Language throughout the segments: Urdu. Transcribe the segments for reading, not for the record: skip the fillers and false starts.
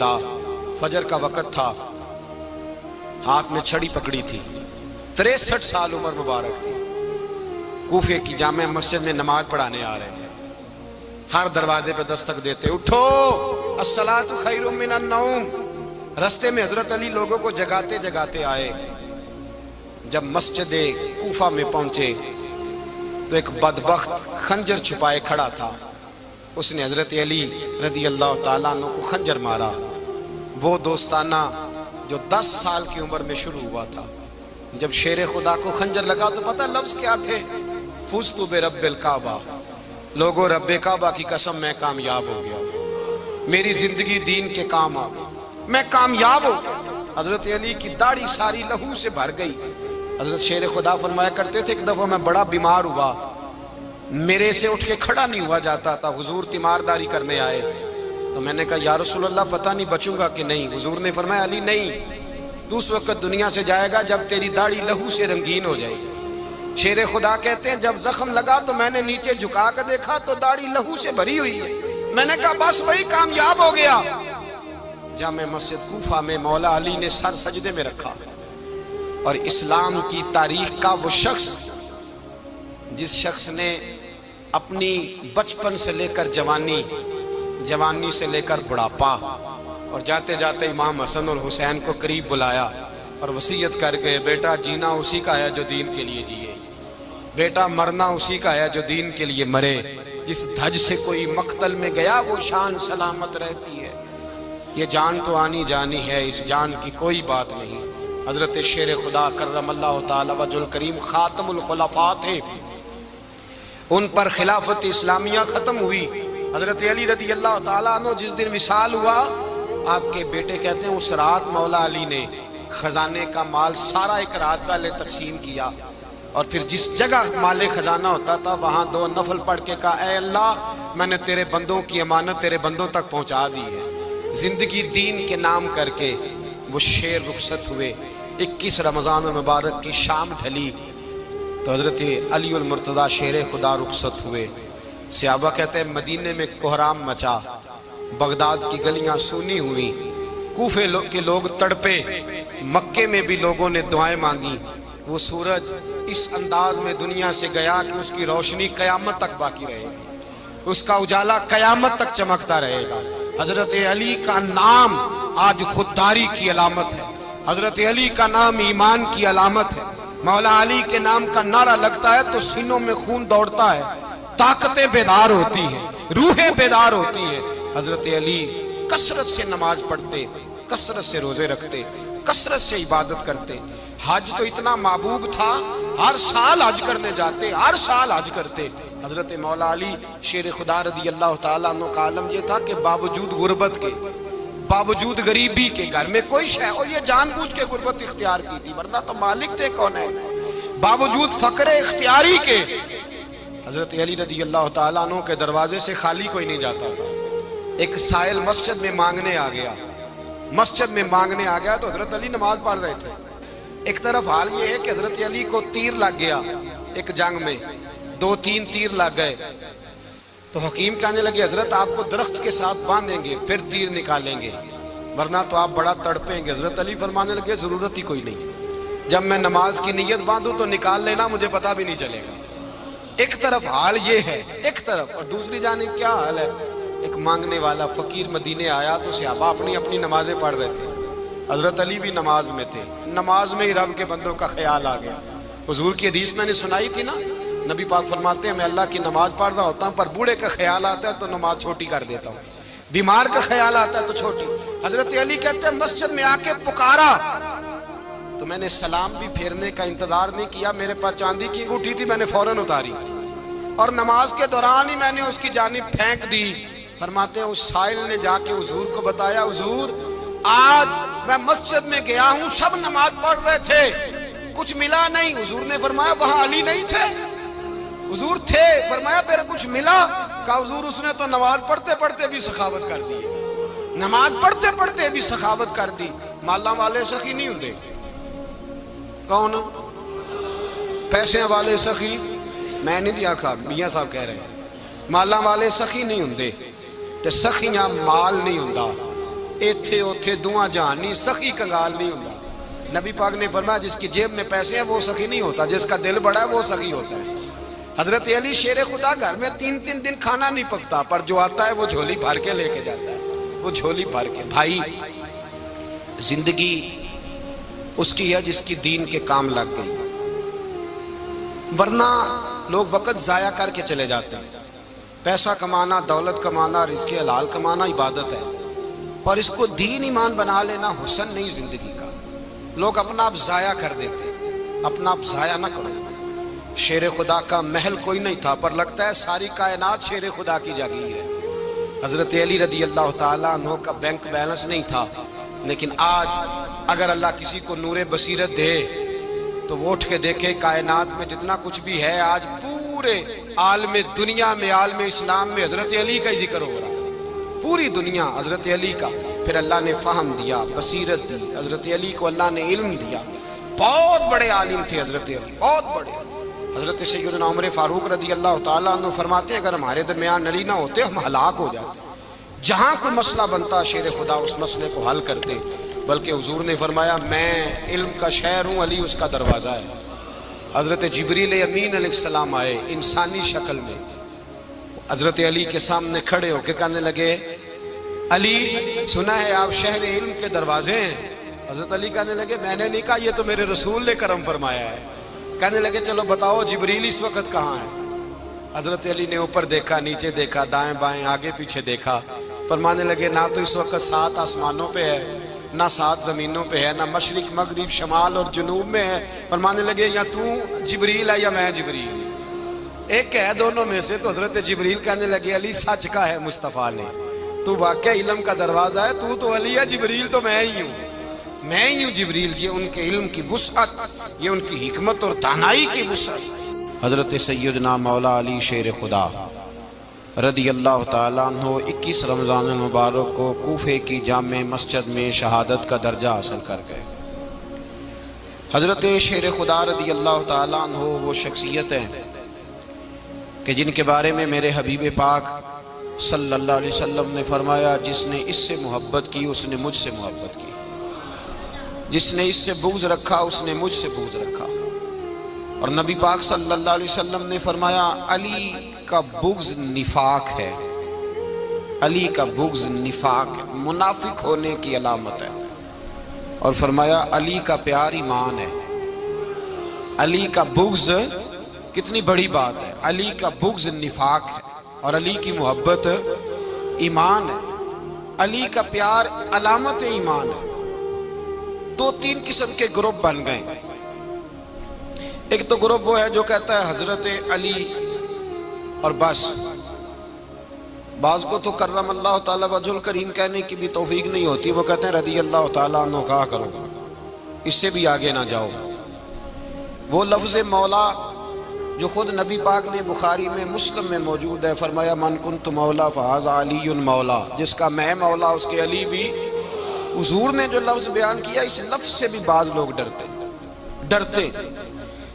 ندا، فجر کا وقت تھا، ہاتھ میں چھڑی پکڑی تھی، 63 سال عمر مبارک تھی، کوفے کی جامع مسجد میں نماز پڑھانے آ رہے تھے۔ ہر دروازے پہ دستک دیتے، اٹھو الصلاۃ خیر من النوم۔ رستے میں حضرت علی لوگوں کو جگاتے جگاتے آئے۔ جب مسجد کوفہ میں پہنچے تو ایک بدبخت خنجر چھپائے کھڑا تھا، اس نے حضرت علی رضی اللہ تعالیٰ عنہ کو خنجر مارا۔ وہ دوستانہ جو 10 سال کی عمر میں شروع ہوا تھا، جب شیر خدا کو خنجر لگا تو پتہ لفظ کیا تھے؟ فزت برب الکعبہ، لوگوں رب کعبہ کی قسم میں کامیاب ہو گیا، میری زندگی دین کے کام آ گئی، میں کامیاب ہو گیا۔ حضرت علی کی داڑھی ساری لہو سے بھر گئی۔ حضرت شیر خدا فرمایا کرتے تھے ایک دفعہ میں بڑا بیمار ہوا، میرے سے اٹھ کے کھڑا نہیں ہوا جاتا تھا، حضور تیمارداری کرنے آئے تو میں نے کہا یا رسول اللہ پتہ نہیں بچوں گا کہ نہیں۔ حضور نے فرمایا علی نہیں، تو اس وقت دنیا سے جائے گا جب تیری داڑھی لہو سے رنگین ہو جائے گی۔ شیر خدا کہتے ہیں جب زخم لگا تو میں نے نیچے جھکا کر دیکھا تو داڑھی لہو سے بھری ہوئی ہے، میں نے کہا بس وہی کامیاب ہو گیا۔ جامع مسجد کوفہ میں مولا علی نے سر سجدے میں رکھا، اور اسلام کی تاریخ کا وہ شخص جس شخص نے اپنی بچپن سے لے کر جوانی، جوانی سے لے کر بڑھاپا، اور جاتے جاتے امام حسن اور حسین کو قریب بلایا اور وصیت کر گئے بیٹا جینا اسی کا ہے جو دین کے لیے جیے، بیٹا مرنا اسی کا ہے جو دین کے لیے مرے، جس دھج سے کوئی مقتل میں گیا وہ شان سلامت رہتی ہے، یہ جان تو آنی جانی ہے، اس جان کی کوئی بات نہیں۔ حضرت شیر خدا کرم اللہ تعالی وجہ الکریم خاتم الخلفاء تھے، ان پر خلافت اسلامیہ ختم ہوئی۔ حضرت علی رضی اللہ تعالیٰ عنہ جس دن وصال ہوا، آپ کے بیٹے کہتے ہیں اس رات مولا علی نے خزانے کا مال سارا ایک رات پہلے تقسیم کیا، اور پھر جس جگہ مال خزانہ ہوتا تھا وہاں 2 نفل پڑھ کے کہا اے اللہ میں نے تیرے بندوں کی امانت تیرے بندوں تک پہنچا دی ہے۔ زندگی دین کے نام کر کے وہ شیر رخصت ہوئے۔ 21 رمضان المبارک کی شام ڈھلی تو حضرت علی المرتضیٰ شیر خدا رخصت ہوئے۔ صحابہ کہتے ہیں مدینے میں کوہرام مچا، بغداد کی گلیاں سونی ہوئی، کوفے کے لوگ تڑپے، مکے میں بھی لوگوں نے دعائیں مانگی۔ وہ سورج اس انداز میں دنیا سے گیا کہ اس کی روشنی قیامت تک باقی رہے گی، اس کا اجالا قیامت تک چمکتا رہے گا۔ حضرت علی کا نام آج خودداری کی علامت ہے، حضرت علی کا نام ایمان کی علامت ہے۔ مولا علی کے نام کا نعرہ لگتا ہے تو سینوں میں خون دوڑتا ہے، طاقتیں بیدار ہوتی ہیں، روحیں بیدار ہوتی ہیں۔ حضرت علی کثرت سے نماز پڑھتے، کثرت سے روزے رکھتے، کثرت سے عبادت کرتے۔ حج تو اتنا محبوب تھا، ہر سال حج کرنے جاتے، ہر سال حج کرتے۔ حضرت مولا علی شیر خدا رضی اللہ تعالیٰ عنہ کا عالم یہ تھا کہ باوجود غربت کے، باوجود غریبی کے، گھر میں کوئی شے، اور یہ جان بوجھ کے غربت اختیار کی تھی ورنہ تو مالک تھے کون ہے، باوجود فقر اختیاری کے حضرت علی رضی اللہ تعالیٰ عنہ کے دروازے سے خالی کوئی نہیں جاتا تھا۔ ایک سائل مسجد میں مانگنے آ گیا، مسجد میں مانگنے آ گیا تو حضرت علی نماز پڑھ رہے تھے۔ ایک طرف حال یہ ہے کہ حضرت علی کو تیر لگ گیا، ایک جنگ میں 2-3 تیر لگ گئے تو حکیم کہنے لگے حضرت آپ کو درخت کے ساتھ باندھیں گے پھر تیر نکالیں گے ورنہ تو آپ بڑا تڑپیں گے۔ حضرت علی فرمانے لگے ضرورت ہی کوئی نہیں، جب میں نماز کی نیت باندھوں تو نکال لینا، مجھے پتہ بھی نہیں چلے گا۔ ایک طرف حال یہ ہے، ایک طرف، اور دوسری جانب کیا حال ہے؟ ایک مانگنے والا فقیر مدینے آیا تو صحابہ اپنی اپنی نمازیں پڑھ رہے تھے، حضرت علی بھی نماز میں تھے، نماز میں ہی رب کے بندوں کا خیال آ گیا۔ حضور کی حدیث میں نے سنائی تھی نا، نبی پاک فرماتے ہیں میں اللہ کی نماز پڑھ رہا ہوتا ہوں پر بوڑھے کا خیال آتا ہے تو نماز چھوٹی کر دیتا ہوں، بیمار کا خیال آتا ہے تو چھوٹی۔ حضرت علی کہتے ہیں مسجد میں آ کے پکارا تو میں نے سلام بھی پھیرنے کا انتظار نہیں کیا، میرے پاس چاندی کی انگوٹھی تھی، میں نے فوراً اتاری اور نماز کے دوران ہی میں نے اس کی جانب پھینک دی۔ فرماتے ہیں اس سائل نے جا کے حضور کو بتایا حضور آج میں مسجد میں گیا ہوں، سب نماز پڑھ رہے تھے، کچھ ملا نہیں۔ حضور نے فرمایا وہاں علی نہیں تھے؟ حضور تھے۔ فرمایا پھر کچھ ملا؟ کہا حضور اس نے تو نماز پڑھتے پڑھتے بھی سخاوت کر دی، نماز پڑھتے پڑھتے بھی سخاوت کر دی۔ مالاں والے سخی نہیں ہوندے، کون؟ پیسے والے سخی میں نہیں دیا کھا، میاں صاحب کہہ رہے ہیں مالاں والے سخی نہیں ہوندے، تے سخیاں مال نہیں ہوندا، ایتھے اوتھے دعا جہان نہیں، سخی کنگال نہیں ہوتا۔ نبی پاک نے فرمایا جس کی جیب میں پیسے ہیں وہ سخی نہیں ہوتا، جس کا دل بڑا ہے وہ سخی ہوتا ہے۔ حضرت علی شیر خدا گھر میں 3 دن کھانا نہیں پکتا، پر جو آتا ہے وہ جھولی بھر کے لے کے جاتا ہے، وہ جھولی بھر کے۔ بھائی زندگی اس کی ہے جس کی دین کے کام لگ گئی، ورنہ لوگ وقت ضائع کر کے چلے جاتے ہیں۔ پیسہ کمانا، دولت کمانا، رزق حلال کمانا عبادت ہے، پر اس کو دین ایمان بنا لینا حسن نہیں زندگی کا۔ لوگ اپنا آپ ضائع کر دیتے ہیں، اپنا آپ ضائع نہ کرو۔ شیر خدا کا محل کوئی نہیں تھا، پر لگتا ہے ساری کائنات شیر خدا کی جاگیر ہے۔ حضرت علی رضی اللہ تعالیٰ عنہ کا بینک بیلنس نہیں تھا، لیکن آج اگر اللہ کسی کو نور بصیرت دے تو وہ اٹھ کے دیکھے کائنات میں جتنا کچھ بھی ہے، آج پورے عالم دنیا میں، عالم اسلام میں حضرت علی کا ہی ذکر ہو رہا ہے، پوری دنیا حضرت علی کا۔ پھر اللہ نے فہم دیا، بصیرت دی، حضرت علی کو اللہ نے علم دیا۔ بہت بڑے عالم تھے حضرت علی، بہت بڑے۔ حضرت سیدنا عمر فاروق رضی اللہ تعالیٰ عنہ فرماتے ہیں اگر ہمارے درمیان علی نہ ہوتے ہم ہلاک ہو جاتے، جہاں کوئی مسئلہ بنتا شیر خدا اس مسئلے کو حل کرتے۔ بلکہ حضور نے فرمایا میں علم کا شہر ہوں، علی اس کا دروازہ ہے۔ حضرت جبریل امین علیہ السلام آئے انسانی شکل میں، حضرت علی کے سامنے کھڑے ہو کے کہنے لگے علی سنا ہے آپ شہر علم کے دروازے ہیں۔ حضرت علی کہنے لگے میں نے نہیں کہا، یہ تو میرے رسول نے کرم فرمایا ہے۔ کہنے لگے چلو بتاؤ جبریل اس وقت کہاں ہے؟ حضرت علی نے اوپر دیکھا، نیچے دیکھا، دائیں بائیں آگے پیچھے دیکھا، فرمانے لگے نہ تو اس وقت 7 آسمانوں پہ ہے، نہ 7 زمینوں پہ ہے، نہ مشرق مغرب شمال اور جنوب میں ہے۔ فرمانے لگے یا تو جبریل ہے یا میں جبریل، ایک ہے دونوں میں سے۔ تو حضرت جبریل کہنے لگے علی سچ کا ہے مصطفیٰ نے، تو واقعہ علم کا دروازہ ہے، تو علی ہے، جبریل تو میں ہی ہوں، میں ہی ہوں جبریل۔ یہ ان کے علم کی وسعت، یہ ان کی حکمت اور دانائی کی وسعت۔ حضرت سیدنا مولا علی شیر خدا رضی اللہ تعالیٰ عنہ 21 رمضان المبارک کو کوفے کی جامع مسجد میں شہادت کا درجہ حاصل کر گئے۔ حضرت شیر خدا رضی اللہ تعالیٰ عنہ وہ شخصیت ہیں کہ جن کے بارے میں میرے حبیب پاک صلی اللہ علیہ وسلم نے فرمایا جس نے اس سے محبت کی اس نے مجھ سے محبت کی، جس نے اس سے بغض رکھا اس نے مجھ سے بغض رکھا۔ اور نبی پاک صلی اللہ علیہ وسلم نے فرمایا علی کا بغض نفاق ہے، علی کا بغض نفاق ہے، منافق ہونے کی علامت ہے۔ اور فرمایا علی کا پیار ایمان ہے، علی کا بغض کتنی بڑی بات ہے، علی کا بغض نفاق ہے اور علی کی محبت ایمان ہے، علی کا پیار علامت ایمان ہے۔ 2-3 قسم کے گروپ بن گئے۔ ایک تو گروپ وہ ہے جو کہتا ہے حضرت علی اور بس، بعض کو تو کرم اللہ تعالیٰ وجہ الکریم کہنے کی بھی توفیق نہیں ہوتی، وہ کہتے ہیں رضی اللہ تعالیٰ عنہ کہا کرو، اس سے بھی آگے نہ جاؤ۔ وہ لفظ مولا جو خود نبی پاک نے بخاری میں مسلم میں موجود ہے، فرمایا من کنت مولا فہذا علی مولا، جس کا میں مولا اس کے علی بھی۔ حضور نے جو لفظ بیان کیا اس لفظ سے بھی بعض لوگ ڈرتے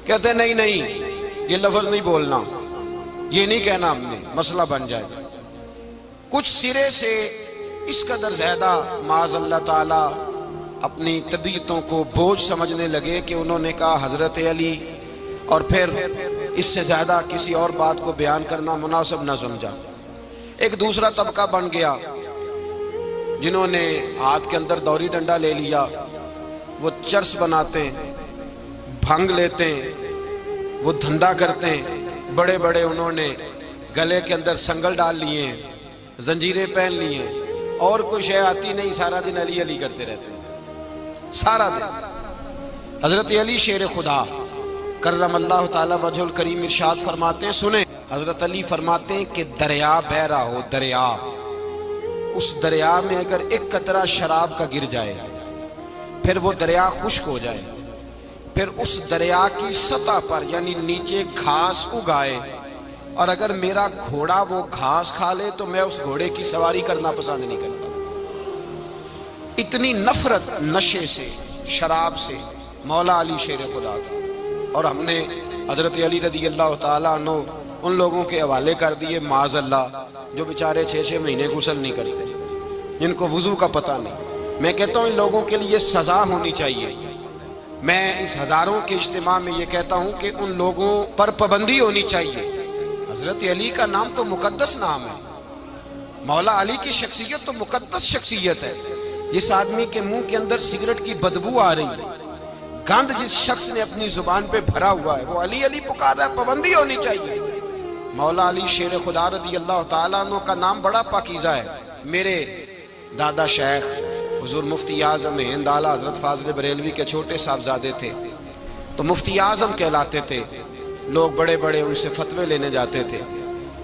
کہتے ہیں نہیں یہ لفظ نہیں بولنا، یہ نہیں کہنا ہم نے، مسئلہ بن جائے گا۔ کچھ سرے سے اس قدر زیادہ معاذ اللہ تعالی اپنی طبیعتوں کو بوجھ سمجھنے لگے کہ انہوں نے کہا حضرت علی، اور پھر اس سے زیادہ کسی اور بات کو بیان کرنا مناسب نہ سمجھا۔ ایک دوسرا طبقہ بن گیا جنہوں نے ہاتھ کے اندر دوری ڈنڈا لے لیا، وہ چرس بناتے ہیں، بھنگ لیتے ہیں، وہ دھندا کرتے ہیں، بڑے بڑے انہوں نے گلے کے اندر سنگل ڈال لیے ہیں، زنجیریں پہن لی ہیں، اور کوئی شے آتی نہیں، سارا دن علی علی کرتے رہتے ہیں سارا دن۔ حضرت علی شیر خدا کرم اللہ تعالی وجہ الکریم ارشاد فرماتے ہیں، سنیں حضرت علی فرماتے ہیں کہ دریا بہ رہا ہو، دریا، اس دریا میں اگر ایک قطرہ شراب کا گر جائے پھر وہ دریا خشک ہو جائے، پھر اس دریا کی سطح پر یعنی نیچے گھاس اگائے، اور اگر میرا گھوڑا وہ گھاس کھا لے تو میں اس گھوڑے کی سواری کرنا پسند نہیں کرتا۔ اتنی نفرت نشے سے، شراب سے مولا علی شیر خدا کا۔ اور ہم نے حضرت علی رضی اللہ تعالیٰ عنہ ان لوگوں کے حوالے کر دیے معاذ اللہ جو بیچارے 6 مہینے غسل نہیں کرتے، جن کو وضو کا پتہ نہیں. میں کہتا ہوں ان لوگوں کے لیے سزا ہونی چاہیے. میں اس ہزاروں کے اجتماع میں یہ کہتا ہوں کہ ان لوگوں پر پابندی ہونی چاہیے. حضرت علی کا نام تو مقدس نام ہے. مولا علی کی شخصیت تو مقدس شخصیت ہے. جس آدمی کے منہ کے اندر سگریٹ کی بدبو آ رہی ہے، گند جس شخص نے اپنی زبان پہ بھرا ہوا ہے، وہ علی علی پکار رہا ہے. پابندی ہونی چاہیے. مولا علی شیر خدا رضی اللہ تعالیٰ عنہ کا نام بڑا پاکیزہ ہے. میرے دادا شیخ حضور مفتی اعظم ہند اعلیٰ حضرت فاضل بریلوی کے چھوٹے صاحبزادے تھے، تو مفتی اعظم کہلاتے تھے. لوگ بڑے بڑے ان سے فتوے لینے جاتے تھے.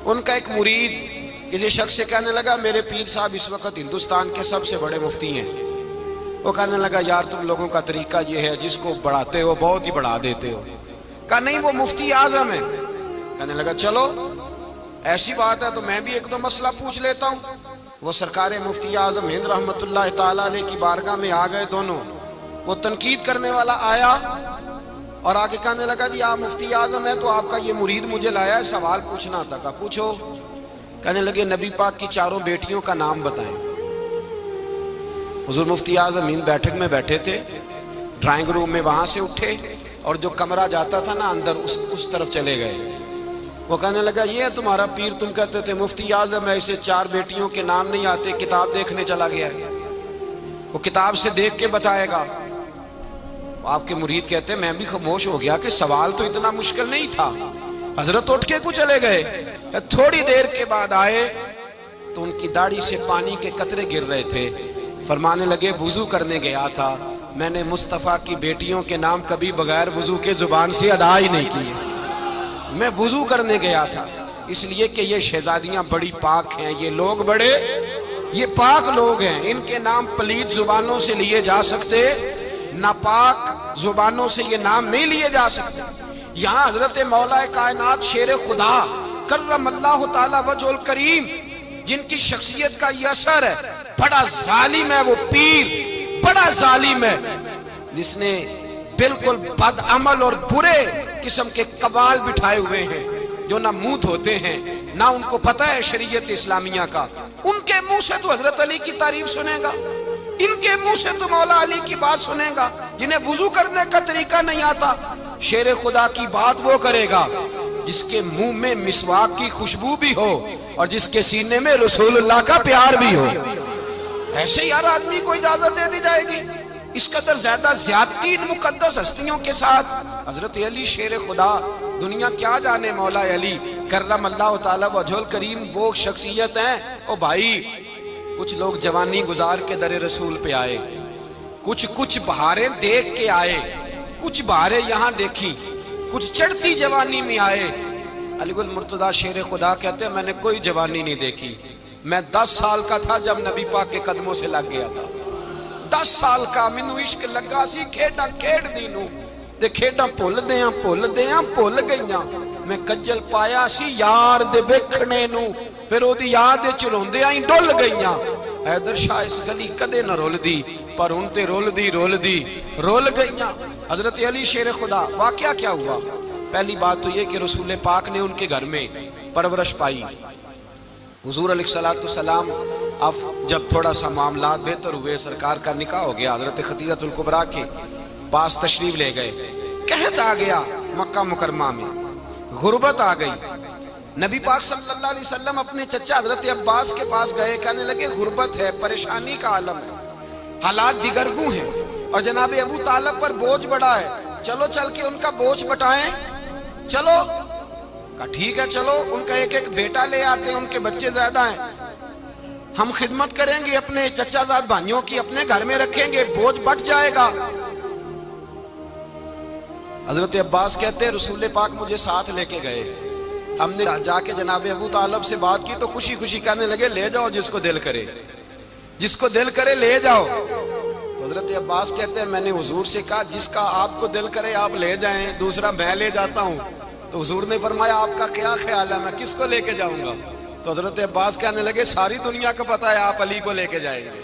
ان کا ایک مرید کسی شخص سے کہنے لگا میرے پیر صاحب اس وقت ہندوستان کے سب سے بڑے مفتی ہیں. وہ کہنے لگا یار تم لوگوں کا طریقہ یہ ہے، جس کو بڑھاتے ہو بہت ہی بڑھا دیتے ہو. کہا نہیں وہ مفتی اعظم ہے. کہنے لگا چلو ایسی بات ہے تو میں بھی ایک دو مسئلہ پوچھ لیتا ہوں. وہ سرکار مفتی اعظم ہند رحمت اللہ تعالیٰ علیہ کی بارگاہ میں آ گئے دونوں. وہ تنقید کرنے والا آیا اور آگے کہنے لگا جی آپ مفتی اعظم ہے تو آپ کا یہ مرید مجھے لایا ہے، سوال پوچھنا تھا. کہا پوچھو. کہنے لگے نبی پاک کی چاروں بیٹیوں کا نام بتائیں. حضور مفتی اعظم ہند بیٹھک میں بیٹھے تھے، ڈرائنگ روم میں وہاں سے اٹھے اور جو کمرہ جاتا تھا نا اندر اس طرف چلے گئے. وہ کہنے لگا یہ ہے تمہارا پیر، تم کہتے تھے مفتی اعظم ہے، اسے چار بیٹیوں کے نام نہیں آتے، کتاب دیکھنے چلا گیا ہے، وہ کتاب سے دیکھ کے بتائے گا. آپ کے مرید کہتے ہیں میں بھی خاموش ہو گیا کہ سوال تو اتنا مشکل نہیں تھا. حضرت اٹھ کے کچھ چلے گئے. تھوڑی دیر کے بعد آئے تو ان کی داڑھی سے پانی کے قطرے گر رہے تھے. فرمانے لگے وضو کرنے گیا تھا، میں نے مصطفیٰ کی بیٹیوں کے نام کبھی بغیر وضو کے زبان سے ادا ہی نہیں کیے. میں وضو کرنے گیا تھا اس لیے کہ یہ شہزادیاں بڑی پاک ہیں، یہ لوگ بڑے یہ پاک لوگ ہیں، ان کے نام پلید زبانوں سے لیے جا سکتے، ناپاک زبانوں سے یہ نام نہیں لیے جا سکتے. یہاں حضرت مولا کائنات شیر خدا کرم اللہ تعالی وجہ الکریم جن کی شخصیت کا یہ اثر ہے، بڑا ظالم ہے وہ پیر، بڑا ظالم ہے جس نے بالکل بد عمل اور برے قسم کے قوال بٹھائے ہوئے ہیں، جو نہ منہ دھوتے ہیں نہ ان کو پتہ ہے شریعت اسلامیہ کا. ان کے منہ سے تو حضرت علی کی تعریف سنے گا، ان کے منہ سے تو مولا علی کی بات سنے گا. جنہیں وضو کرنے کا طریقہ نہیں آتا، شیر خدا کی بات وہ کرے گا جس کے منہ میں مسواک کی خوشبو بھی ہو اور جس کے سینے میں رسول اللہ کا پیار بھی ہو. ایسے یار آدمی کو اجازت دے دی جائے گی؟ اس قدر زیادہ زیادتی ان مقدس ہستیوں کے ساتھ. حضرت علی شیر خدا، دنیا کیا جانے مولا علی کرم اللہ تعالی وجہ الکریم وہ شخصیت ہیں. او بھائی کچھ لوگ جوانی گزار کے در رسول پہ آئے، کچھ بہاریں دیکھ کے آئے، کچھ بہاریں یہاں دیکھی، کچھ چڑھتی جوانی میں آئے. علی گل مرتضیٰ شیر خدا کہتے ہیں میں نے کوئی جوانی نہیں دیکھی. میں 10 سال کا تھا جب نبی پاک کے قدموں سے لگ گیا تھا. 10 سال کا مینوں عشق لگا سی، کھیڈاں کھیڈ دی نوں تے کھیڈاں بھول گئیاں. میں کجل پایا سی یار دے ویکھنے نوں، پھر او دی یاد وچ روندیاں ہی ڈل گئیاں. حیدر شاہ اس گلی کدے نہ رول دی، پر ہن تے رول گئیاں. حضرت علی شیر خدا، واقعہ کیا ہوا؟ پہلی بات تو یہ کہ رسول پاک نے ان کے گھر میں پرورش پائی. حضور علیہ السلام اب جب تھوڑا سا معاملات بہتر ہوئے، سرکار کا نکاح ہو گیا، حضرت خدیجہ الکبریٰ کے پاس تشریف لے گئے. قحط آ گیا مکہ مکرمہ میں، غربت آ گئی. نبی پاک صلی اللہ علیہ وسلم اپنے چچا حضرت عباس کے پاس گئے، کہنے لگے غربت ہے، پریشانی کا عالم ہے، حالات دیگرگوں ہیں اور جناب ابو طالب پر بوجھ بڑا ہے، چلو چل کے ان کا بوجھ بٹائیں. چلو کہا ٹھیک ہے چلو، ان کا ایک بیٹا لے آتے ہیں، ان کے بچے زیادہ ہیں، ہم خدمت کریں گے اپنے چچا زاد بھائیوں کی، اپنے گھر میں رکھیں گے، بوجھ بٹ جائے گا. حضرت عباس کہتے ہیں رسول پاک مجھے ساتھ لے کے گئے. ہم نے جا کے جناب ابو طالب سے بات کی تو خوشی خوشی کہنے لگے لے جاؤ جس کو دل کرے لے جاؤ. تو حضرت عباس کہتے ہیں میں نے حضور سے کہا جس کا آپ کو دل کرے آپ لے جائیں، دوسرا میں لے جاتا ہوں. تو حضور نے فرمایا آپ کا کیا خیال ہے، میں کس کو لے کے جاؤں گا؟ تو حضرت عباس کہنے لگے ساری دنیا کو پتا ہے آپ علی کو لے کے جائیں گے،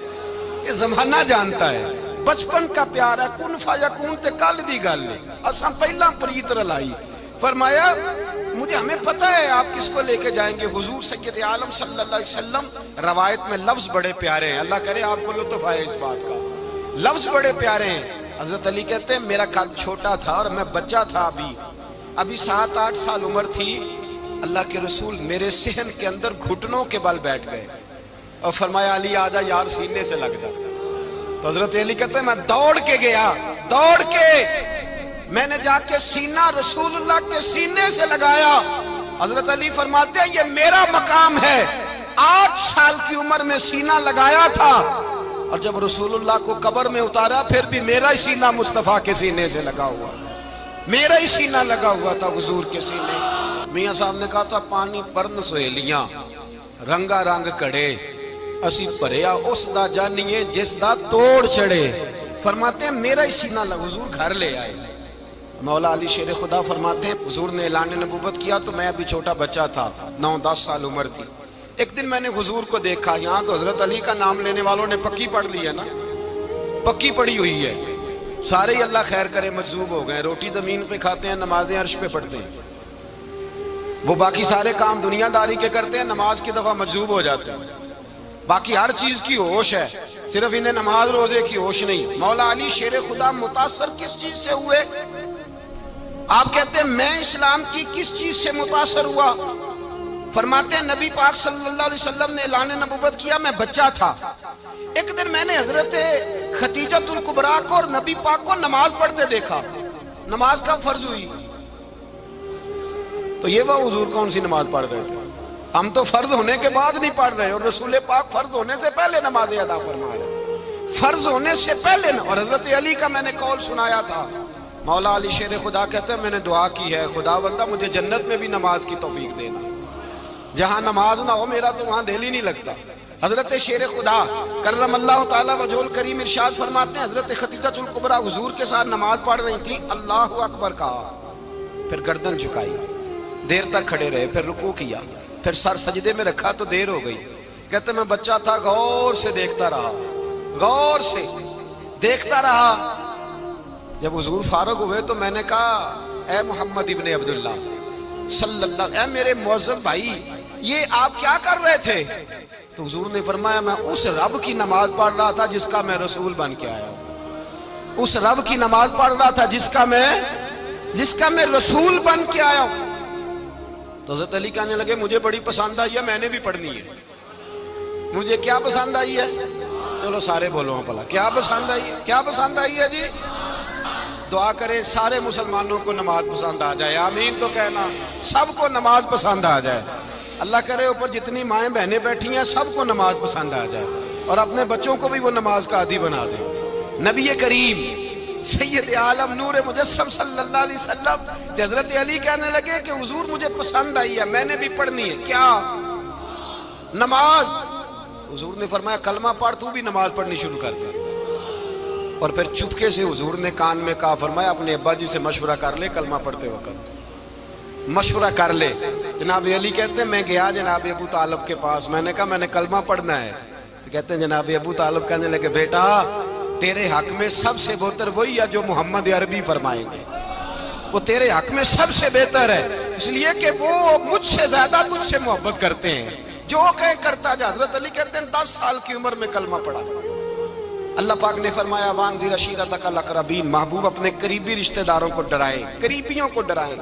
یہ زمانہ جانتا ہے، بچپن کا پیار ہے، کن فیکون تے کل دی گل ہے. اب سب پہلا پریت رلائی. فرمایا مجھے ہمیں پتہ ہے آپ کس کو لے کے جائیں گے. حضور سید عالم صلی اللہ علیہ وسلم. روایت میں لفظ بڑے پیارے ہیں, اللہ کرے آپ کو لطف آئے اس بات کا. لفظ بڑے پیارے ہیں. حضرت علی کہتے ہیں میرا قد چھوٹا تھا اور میں بچہ تھا, ابھی 7-8 سال عمر تھی. اللہ کے رسول میرے صحن کے اندر گھٹنوں کے بل بیٹھ گئے اور فرمایا علی آجا یار سینے سے لگ جا. تو حضرت علی کہتے ہیں میں دوڑ کے گیا, دوڑ کے میں نے جا کے سینہ رسول اللہ کے سینے سے لگایا. حضرت علی فرماتے ہیں یہ میرا مقام ہے. 8 سال کی عمر میں سینہ لگایا تھا اور جب رسول اللہ کو قبر میں اتارا پھر بھی میرا ہی سینہ مصطفیٰ کے سینے سے لگا ہوا, میرا ہی سینہ لگا ہوا تھا حضور کے سینے. میاں صاحب نے کہا تھا پانی پرن سہیلیاں رنگا رنگ کڑے اسی پریا اس دا جانیے جس دا توڑ چڑھے. فرماتے ہیں میرا ہی سینہ لگا. حضور گھر لے آئے. مولا علی شیر خدا فرماتے ہیں حضور نے اعلان نبوت کیا تو میں ابھی چھوٹا بچہ تھا, 9-10 سال عمر تھی. ایک دن میں نے حضور کو دیکھا. یہاں تو حضرت علی کا نام لینے والوں نے پکی پڑھ لی ہے نا, پکی پڑھی ہوئی ہے. سارے ہی اللہ خیر کرے مجذوب ہو گئے. روٹی زمین پہ کھاتے ہیں, نمازیں عرش پہ پڑھتے ہیں. وہ باقی سارے کام دنیا داری کے کرتے ہیں, نماز کی دفعہ مجذوب ہو جاتے ہیں. باقی ہر چیز کی ہوش ہے, صرف انہیں نماز روزے کی ہوش نہیں. مولا علی شیر خدا متاثر کس چیز سے ہوئے؟ آپ کہتے ہیں میں اسلام کی کس چیز سے متاثر ہوا؟ فرماتے ہیں نبی پاک صلی اللہ علیہ وسلم نے اعلان نبوت کیا, میں بچہ تھا. ایک دن میں نے حضرت خدیجۃ الکبریٰ کو اور نبی پاک کو نماز پڑھتے دیکھا. نماز کب فرض ہوئی؟ تو یہ وہ حضور کون سی نماز پڑھ رہے تھے؟ ہم تو فرض ہونے کے بعد نہیں پڑھ رہے, اور رسول پاک فرض ہونے سے پہلے نماز ادا فرما رہے, فرض ہونے سے پہلے. اور حضرت علی کا میں نے قول سنایا تھا. مولا علی شیر خدا کہتے ہیں میں نے دعا کی ہے خدا بندہ مجھے جنت میں بھی نماز کی توفیق دینا, جہاں نماز نہ ہو میرا تو وہاں دل ہی نہیں لگتا. حضرت شیر خدا کرم اللہ تعالیٰ وجہ الکریم ارشاد فرماتے ہیں حضرت خدیجۃ الکبریٰ حضور کے ساتھ نماز پڑھ رہی تھیں. اللہ اکبر کہا, پھر گردن جھکائی, دیر تک کھڑے رہے, پھر رکوع کیا, پھر سر سجدے میں رکھا تو دیر ہو گئی. کہتے میں بچہ تھا, غور سے دیکھتا رہا, غور سے دیکھتا رہا. جب حضور فارغ ہوئے تو میں نے کہا اے محمد ابن عبداللہ صلی اللہ, اے میرے معزز بھائی یہ آپ کیا کر رہے تھے؟ تو حضور نے فرمایا میں اس رب کی نماز پڑھ رہا تھا جس کا میں رسول بن کے آیا ہوں. اس رب کی نماز پڑھ رہا تھا جس کا میں رسول بن کے آیا ہوں. تو حضرت علی کہنے لگے مجھے بڑی پسند آئی ہے, میں نے بھی پڑھنی ہے. مجھے کیا پسند آئی ہے؟ چلو سارے بولو پلا, کیا پسند آئی ہے؟ کیا پسند آئی ہے جی؟ دعا کریں سارے مسلمانوں کو نماز پسند آ جائے. آمین تو کہنا, سب کو نماز پسند آ جائے. اللہ کرے اوپر جتنی مائیں بہنیں بیٹھی ہیں سب کو نماز پسند آ جائے, اور اپنے بچوں کو بھی وہ نماز کا عادی بنا دیں. نبی کریم سید عالم نور مجسم صلی اللہ علیہ وسلم سے حضرت علی کہنے لگے کہ حضور مجھے پسند آئی ہے, میں نے بھی پڑھنی ہے. کیا؟ نماز. حضور نے فرمایا کلمہ پڑھ, تو بھی نماز پڑھنی شروع کر دے. اور پھر چپکے سے حضور نے کان میں کہا, فرمایا اپنے ابا جی سے مشورہ کر لے کلمہ پڑھتے وقت, مشورہ کر لے. جناب علی کہتے ہیں میں گیا جناب ابو طالب کے پاس, میں نے کہا میں نے کلمہ پڑھنا ہے. تو کہتے ہیں جناب ابو طالب کہنے لگے بیٹا تیرے حق میں سب سے بہتر وہی ہے جو محمد عربی فرمائیں گے, وہ تیرے حق میں سب سے بہتر ہے, اس لیے کہ وہ مجھ سے زیادہ تجھ سے محبت کرتے ہیں, جو کہے کرتا جا. حضرت علی کہتے ہیں 10 سال کی عمر میں کلمہ پڑھا. اللہ پاک نے فرمایا وانذر عشیرتک الاقربین, محبوب اپنے قریبی رشتہ داروں کو ڈرائیں, قریبیوں کو ڈرائیں,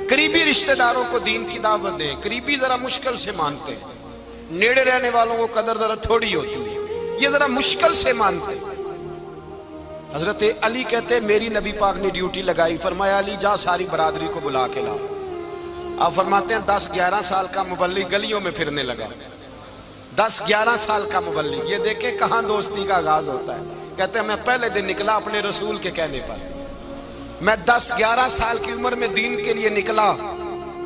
قریبی رشتہ داروں کو دین کی دعوت دیں. قریبی ذرا مشکل سے مانتے ہیں, نیڑے رہنے والوں کو قدر ذرا تھوڑی ہوتی ہے, یہ ذرا مشکل سے مانتے ہیں. حضرت علی کہتے ہیں میری نبی پاک نے ڈیوٹی لگائی, فرمایا علی جا ساری برادری کو بلا کے لا. آپ فرماتے ہیں 10-11 سال کا مبلغ گلیوں میں پھرنے لگا, 10-11 سال کا مبلغ. یہ دیکھیں کہاں دوستی کا آغاز ہوتا ہے. کہتے ہیں میں پہلے دن نکلا اپنے رسول کے کہنے پر, میں 10-11 سال کی عمر میں دین کے لیے نکلا,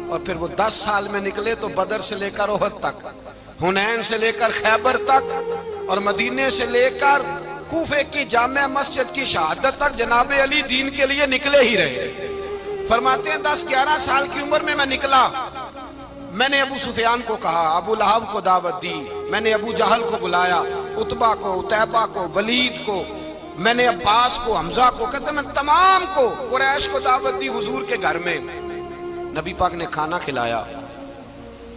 اور پھر وہ 10 سال میں نکلے تو بدر سے لے کر احد تک, حنین سے لے کر خیبر تک, اور مدینے سے لے کر کوفے کی جامع مسجد کی شہادت تک جناب علی دین کے لیے نکلے ہی رہے. فرماتے ہیں 10-11 سال کی عمر میں نکلا. میں نے ابو سفیان کو کہا, ابو لہب کو دعوت دی, میں نے ابو جہل کو بلایا, عتبہ کو, عتیبہ کو, ولید کو, میں نے عباس کو, حمزہ کو, کہتے میں تمام کو قریش کو دعوت دی حضور کے گھر میں. نبی پاک نے کھانا کھلایا،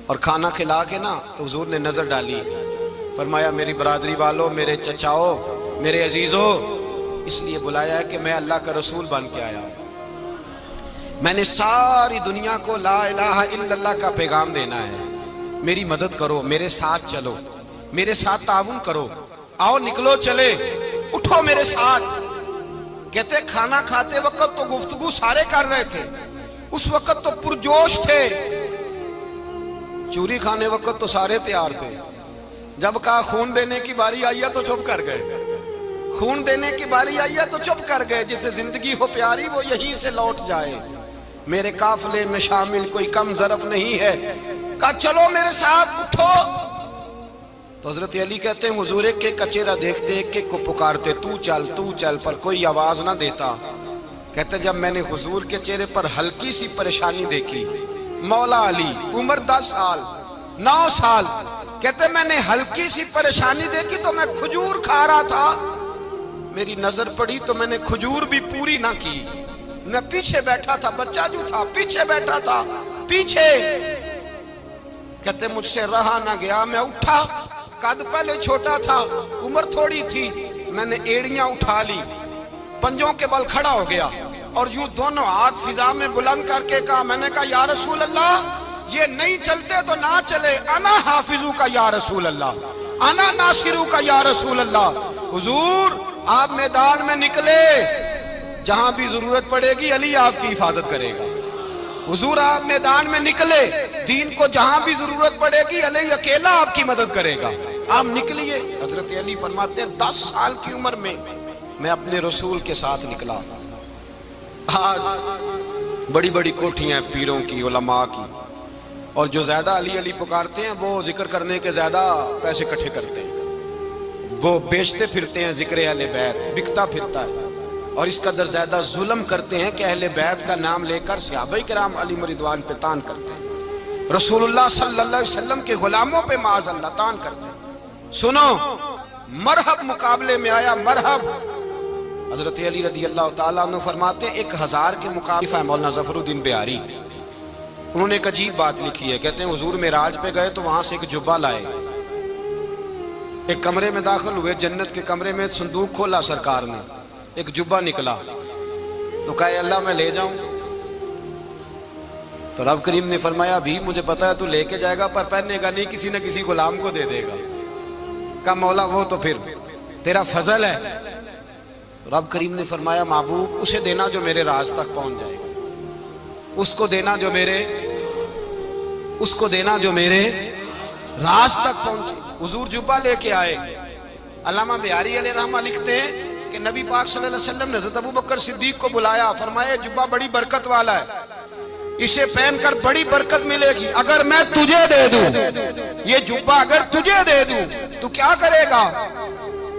اور کھانا کھلا کے نا تو حضور نے نظر ڈالی، فرمایا میری برادری والوں، میرے چچاؤ، میرے عزیزوں، اس لیے بلایا ہے کہ میں اللہ کا رسول بن کے آیا ہوں، میں نے ساری دنیا کو لا الہ الا اللہ کا پیغام دینا ہے، میری مدد کرو، میرے ساتھ چلو، میرے ساتھ تعاون کرو، آؤ نکلو چلے، اٹھو میرے ساتھ۔ کہتے کھانا کھاتے وقت تو گفتگو سارے کر رہے تھے، اس وقت تو پرجوش تھے، چوری کھانے وقت تو سارے تیار تھے، جب کہا خون دینے کی باری آئی ہے تو چپ کر گئے، خون دینے کی باری آئی ہے تو چپ کر گئے، جسے زندگی ہو پیاری وہ یہیں سے لوٹ جائے، میرے قافلے میں شامل کوئی کم ظرف نہیں ہے، کہا چلو میرے ساتھ اٹھو۔ تو حضرت علی کہتے ہیں حضور ایک ایک کا چہرہ دیکھتے ایک ایک کو پکارتے، تو چل، پر کوئی آواز نہ دیتا۔ کہتے جب میں نے حضور کے چہرے پر ہلکی سی پریشانی دیکھی، مولا علی عمر 10 سال 9 سال، کہتے میں نے ہلکی سی پریشانی دیکھی تو میں کھجور کھا رہا تھا، میری نظر پڑی تو میں نے کھجور بھی پوری نہ کی، میں پیچھے بیٹھا تھا، بچہ جو تھا پیچھے بیٹھا تھا، پیچھے۔ کہتے مجھ سے رہا نہ گیا، میں اٹھا، قد پہلے چھوٹا تھا، عمر تھوڑی تھی، میں نے ایڑیاں اٹھا لی، پنجوں کے بل کھڑا ہو گیا، اور یوں دونوں ہاتھ فضا میں بلند کر کے کہا، میں نے کہا یا رسول اللہ یہ نہیں چلتے تو نہ چلے، انا حافظو کا یا رسول اللہ، انا ناصرو کا یا رسول اللہ۔ حضور آپ میدان میں نکلے، جہاں بھی ضرورت پڑے گی علی آپ کی حفاظت کرے گا، حضور آپ میدان میں نکلے، دین کو جہاں بھی ضرورت پڑے گی علی اکیلا آپ کی مدد کرے گا، آپ نکلیے۔ حضرت علی فرماتے ہیں 10 سال کی عمر میں میں اپنے رسول کے ساتھ نکلا۔ آج بڑی بڑی کوٹھیاں پیروں کی، علماء کی، اور جو زیادہ علی علی پکارتے ہیں وہ ذکر کرنے کے زیادہ پیسے اکٹھے کرتے ہیں، وہ بیچتے پھرتے ہیں ذکر اہل بیت، بکتا پھرتا ہے، اور اس قدر زیادہ ظلم کرتے ہیں کہ اہل بیت کا نام لے کر صحابہ کرام علی رضوان پہ تان کرتے ہیں، رسول اللہ صلی اللہ علیہ وسلم کے غلاموں پہ معاذ اللہ تان کرتے ہیں۔ سنو، مرحب مقابلے میں آیا، مرحب۔ حضرت علی رضی اللہ تعالیٰ عنہ فرماتے ہیں 1000 کے مقابلے مولانا ظفر الدین بہاری، انہوں نے ایک عجیب بات لکھی ہے، کہتے ہیں حضور معراج پہ گئے تو وہاں سے ایک جبہ لائے، ایک کمرے میں داخل ہوئے، جنت کے کمرے میں صندوق کھولا سرکار نے، ایک جبہ نکلا، تو کہا اے اللہ میں لے جاؤں؟ تو رب کریم نے فرمایا ابھی مجھے پتا ہے تو لے کے جائے گا پر پہننے گا نہیں، کسی نہ کسی غلام کو دے دے گا۔ کہا مولا وہ تو پھر تیرا فضل ہے۔ رب کریم نے فرمایا محبوب اسے دینا جو میرے راز تک پہنچ جائے، اس کو دینا جو میرے راز تک پہنچے۔ حضور جبہ لے کے آئے، علامہ بہاری علیہ رحمہ لکھتے ہیں کہ نبی پاک صلی اللہ علیہ وسلم نے حضرت ابوبکر صدیق کو بلایا، فرمایا جبہ بڑی برکت والا ہے، اسے پہن کر بڑی برکت ملے گی، اگر میں تجھے دے دوں، یہ جبہ اگر تجھے دے دوں تو کیا کرے گا؟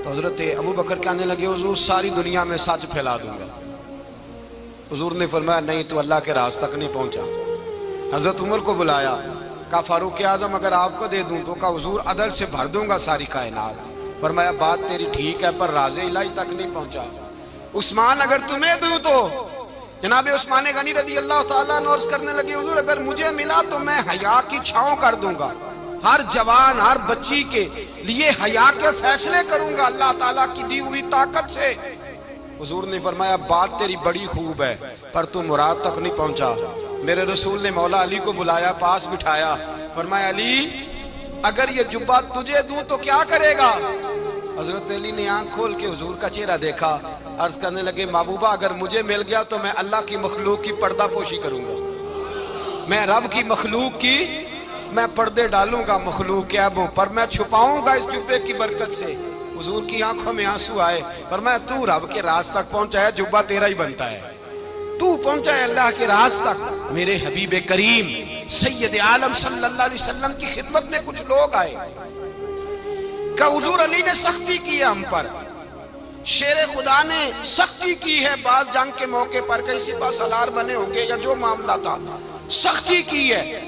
تو حضرت ابوبکر کہنے لگے حضور ساری دنیا میں سچ پھیلا دوں گا۔ حضور نے فرمایا نہیں تو اللہ کے راز تک نہیں پہنچا۔ حضرت عمر کو بلایا، کہا فاروق اعظم اگر آپ کو دے دوں تو کہا حضور عدل سے بھر دوں گا ساری کائنات۔ فرمایا بات تیری ٹھیک ہے پر راز الہی تک نہیں پہنچا۔ عثمان اگر تمہیں دوں تو جناب عثمان غنی رضی اللہ تعالیٰ عنہ عرض کرنے لگے حضور اگر مجھے ملا تو میں حیا کی چھاؤں کر دوں گا، ہر جوان ہر بچی کے لیے حیا کے فیصلے کروں گا اللہ تعالیٰ کی دی ہوئی طاقت سے۔ حضور نے فرمایا بات تیری بڑی خوب ہے پر تو مراد تک نہیں پہنچا۔ میرے رسول نے مولا علی کو بلایا، پاس بٹھایا، فرمایا علی اگر یہ جبہ تجھے دوں تو کیا کرے گا؟ حضرت علی نے آنکھ کھول کے حضور کا چہرہ دیکھا، عرض کرنے لگے محبوبہ اگر مجھے مل گیا تو میں اللہ کی مخلوق کی پردہ پوشی کروں گا، میں رب کی مخلوق کی میں پردے ڈالوں گا مخلوق کے عیبوں پر، میں چھپاؤں گا اس جبے کی برکت سے۔ حضور کی آنکھوں میں آنسو آئے، فرمایا تو رب کے راز تک پہنچا ہے، جبہ تیرا ہی بنتا ہے، تو پہنچا ہے اللہ کے راز تک۔ میرے حبیب کریم سید عالم صلی اللہ علیہ وسلم کی خدمت میں کچھ لوگ آئے کہ حضور علی نے سختی کی ہے ہم پر، شیر خدا نے سختی کی ہے، بعض جنگ کے موقع پر کہیں سپاہ سالار بنے ہوں گے یا جو معاملہ تھا سختی کی ہے۔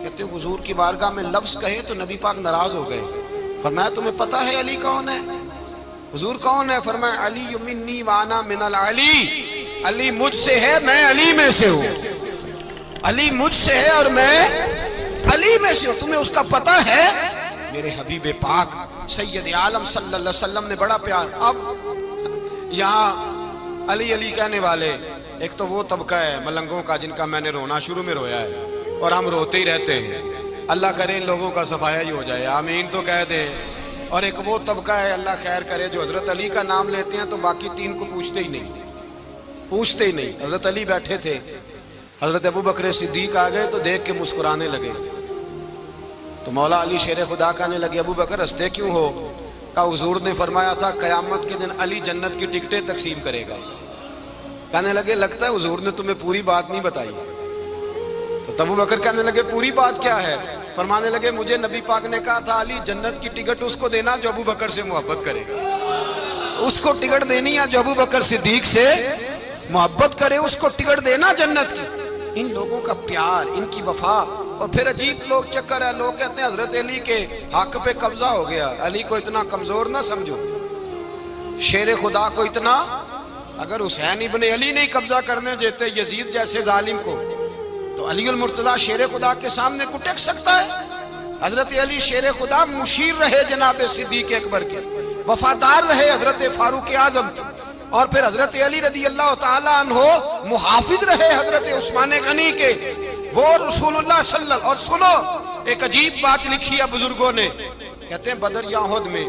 کہتے ہیں حضور کی بارگاہ میں لفظ کہے تو نبی پاک ناراض ہو گئے۔ فرمایا تمہیں پتا ہے علی کون ہے؟ حضور کون ہے؟ فرمایا علی منی وانا من العلی، علی مجھ سے ہے میں علی میں سے ہوں۔ علی مجھ سے ہے اور میں علی میں سے ہوں، تمہیں اس کا پتہ ہے؟ میرے حبیب پاک سید عالم صلی اللہ علیہ وسلم نے بڑا پیار. اب یہاں علی علی کہنے والے ایک تو وہ طبقہ ہے ملنگوں کا جن کا میں نے رونا شروع میں رویا ہے اور ہم روتے ہی رہتے ہیں. اللہ کرے ان لوگوں کا صفایا ہی ہو جائے، آمین تو کہہ دیں. اور ایک وہ طبقہ ہے اللہ خیر کرے جو حضرت علی کا نام لیتے ہیں تو باقی تین کو پوچھتے ہی نہیں. حضرت علی بیٹھے تھے، حضرت ابو بکر صدیق آ گئے تو دیکھ کے مسکرانے لگے. تو مولا علی شیر خدا کہنے لگے ابو بکر ہنستے کیوں ہو؟ کہا حضور نے فرمایا تھا قیامت کے دن علی جنت کی ٹکٹیں تقسیم کرے گا. کہنے لگے لگتا ہے حضور نے تمہیں پوری بات نہیں بتائی. تو ابو بکر کہنے لگے پوری بات کیا ہے؟ فرمانے لگے مجھے نبی پاک نے کہا تھا علی جنت کی ٹکٹ اس کو دینا جو ابو بکر سے محبت کرے گا. اس کو ٹکٹ دینی ہے جو ابو بکر صدیق سے محبت کرے، اس کو ٹکٹ دینا جنت کی. ان لوگوں کا پیار، ان کی وفا. اور پھر عجیب لوگ چکر ہے، لوگ کہتے ہیں حضرت علی کے حق پہ قبضہ ہو گیا. علی کو اتنا کمزور نہ سمجھو، شیر خدا کو اتنا. اگر حسین ابن علی نہیں قبضہ کرنے دیتے یزید جیسے ظالم کو تو علی المرتضیٰ شیر خدا کے سامنے کو ٹک سکتا ہے؟ حضرت علی شیر خدا مشیر رہے جناب صدیق اکبر کے، وفادار رہے حضرت فاروق اعظم کے، اور پھر حضرت علی رضی اللہ تعالیٰ عنہ محافظ رہے حضرت عثمان غنی کے. وہ رسول اللہ صلی اللہ. اور سنو ایک عجیب بات لکھی ہے بزرگوں نے، کہتے ہیں بدر یا احد میں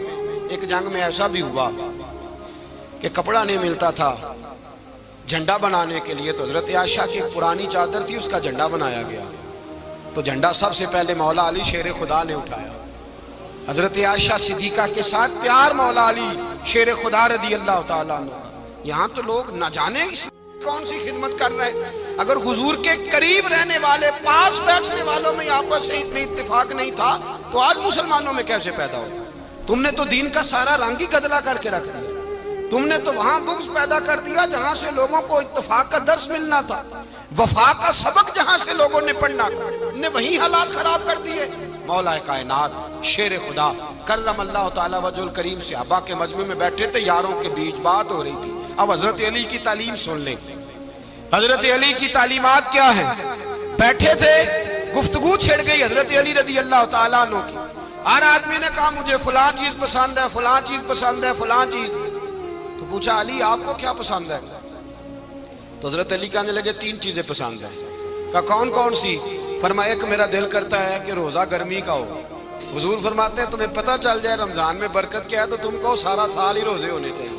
ایک جنگ میں ایسا بھی ہوا کہ کپڑا نہیں ملتا تھا جھنڈا بنانے کے لیے. تو حضرت عائشہ کی ایک پرانی چادر تھی، اس کا جھنڈا بنایا گیا. تو جھنڈا سب سے پہلے مولا علی شیر خدا نے اٹھایا. حضرت عائشہ صدیقہ کے ساتھ پیار مولا علی شیر خدا رضی اللہ تعالیٰ عنہ. یہاں تو لوگ نہ جانے کون سی خدمت کر رہے ہیں. اگر حضور کے قریب رہنے والے پاس بیٹھنے والوں میں آپس سے اتنی اتفاق نہیں تھا تو آج مسلمانوں میں کیسے پیدا ہو؟ تم نے تو دین کا سارا رنگ ہی گدلا کر کے رکھ دیا. تم نے تو وہاں بغض پیدا کر دیا جہاں سے لوگوں کو اتفاق کا درس ملنا تھا، وفا کا سبق جہاں سے لوگوں نے پڑھنا تھا، نے وہی حالات خراب کر دیے. مولا کائنات شیر خدا کرم اللہ تعالیٰ وجہ الکریم صحابہ کے مجمع میں بیٹھے تھے، یاروں کے بیچ بات ہو رہی تھی. اب حضرت علی کی تعلیم سن لیں. حضرت علی کی تعلیمات کیا ہیں؟ بیٹھے تھے، گفتگو چھڑ گئی حضرت علی رضی اللہ تعالیٰ عنہ کی. ہر آدمی نے کہا مجھے فلاں چیز پسند ہے، فلاں چیز پسند ہے، فلاں چیز. تو پوچھا علی آپ کو کیا پسند ہے؟ تو حضرت علی کہنے لگے تین چیزیں پسند ہیں. کہا کون کون سی؟ فرمایا ایک میرا دل کرتا ہے کہ روزہ گرمی کا ہو. حضور فرماتے ہیں تمہیں پتہ چل جائے رمضان میں برکت کیا ہے تو تم کو سارا سال ہی روزے ہونے چاہیے.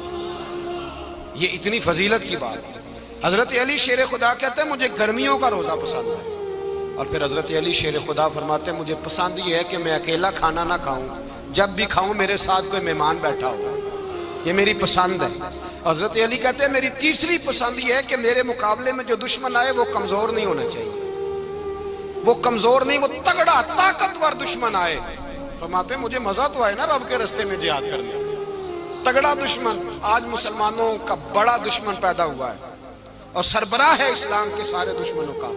یہ اتنی فضیلت کی بات ہے. حضرت علی شیر خدا کہتے ہیں مجھے گرمیوں کا روزہ پسند ہے. اور پھر حضرت علی شیر خدا فرماتے ہیں مجھے پسند یہ ہے کہ میں اکیلا کھانا نہ کھاؤں، جب بھی کھاؤں میرے ساتھ کوئی مہمان بیٹھا ہو. یہ میری پسند ہے. حضرت علی کہتے ہیں میری تیسری پسند یہ ہے کہ میرے مقابلے میں جو دشمن آئے وہ کمزور نہیں ہونا چاہیے. وہ کمزور نہیں، وہ تگڑا طاقتور دشمن آئے. فرماتے ہیں مجھے مزہ تو آئے نا رب کے رستے میں جہاد کرنے. تگڑا دشمن. آج مسلمانوں کا بڑا دشمن پیدا ہوا ہے اور سربراہ ہے اسلام کے سارے دشمنوں کا،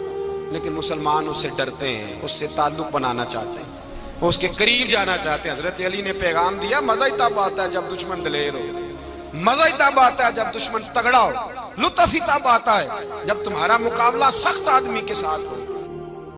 لیکن مسلمان اس سے ڈرتے ہیں، اس سے تعلق بنانا چاہتے ہیں، وہ اس کے قریب جانا چاہتے ہیں. حضرت علی نے پیغام دیا مزہ ہی تب آتا ہے جب دشمن دلیر ہو، مزہ ہی تب آتا ہے جب دشمن تگڑا ہو، لطف ہی تب آتا ہے جب تمہارا مقابلہ سخت آدمی کے ساتھ ہو.